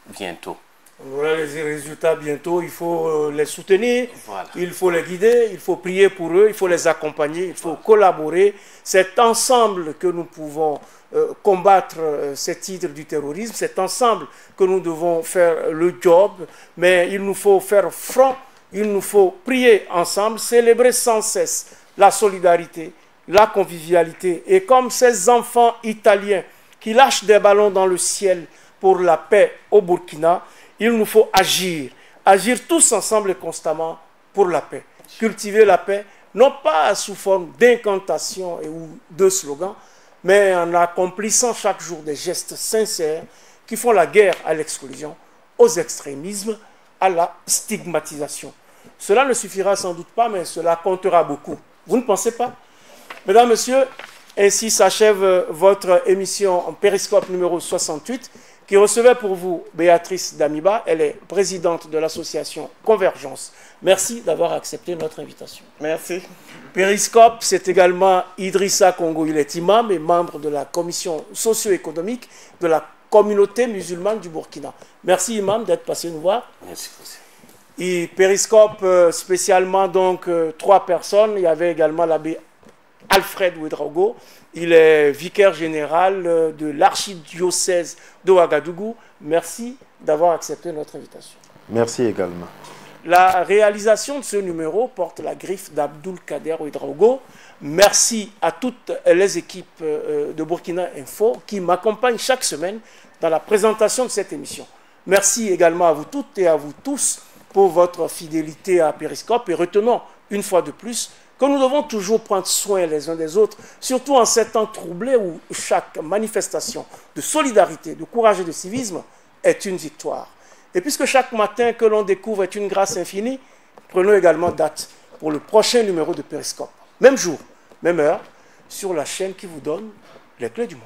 bientôt. On aura les résultats bientôt, il faut les soutenir, voilà. Il faut les guider, il faut prier pour eux, il faut les accompagner, il faut collaborer. C'est ensemble que nous pouvons combattre ces titres du terrorisme, c'est ensemble que nous devons faire le job, mais il nous faut faire front, il nous faut prier ensemble, célébrer sans cesse la solidarité, la convivialité. Et comme ces enfants italiens qui lâchent des ballons dans le ciel pour la paix au Burkina, il nous faut agir tous ensemble et constamment pour la paix. Cultiver la paix, non pas sous forme d'incantation ou de slogans, mais en accomplissant chaque jour des gestes sincères qui font la guerre à l'exclusion, aux extrémismes, à la stigmatisation. Cela ne suffira sans doute pas, mais cela comptera beaucoup. Vous ne pensez pas? Mesdames, Messieurs, ainsi s'achève votre émission en Périscope numéro 68, qui recevait pour vous Béatrice Damiba. Elle est présidente de l'association Convergence. Merci d'avoir accepté notre invitation. Merci. Périscope, c'est également Idrissa Congo. Il est imam et membre de la commission socio-économique de la communauté musulmane du Burkina. Merci imam d'être passé nous voir. Merci aussi. Et Périscope, spécialement donc 3 personnes. Il y avait également l'abbé Alfred Ouedraogo. Il est vicaire général de l'archidiocèse de Ouagadougou. Merci d'avoir accepté notre invitation. Merci également. La réalisation de ce numéro porte la griffe d'Abdoul Kader Ouedraogo. Merci à toutes les équipes de Burkina Info qui m'accompagnent chaque semaine dans la présentation de cette émission. Merci également à vous toutes et à vous tous pour votre fidélité à Périscope. Et retenons une fois de plus que nous devons toujours prendre soin les uns des autres, surtout en ces temps troublés où chaque manifestation de solidarité, de courage et de civisme est une victoire. Et puisque chaque matin que l'on découvre est une grâce infinie, prenons également date pour le prochain numéro de Périscope. Même jour, même heure, sur la chaîne qui vous donne les clés du monde.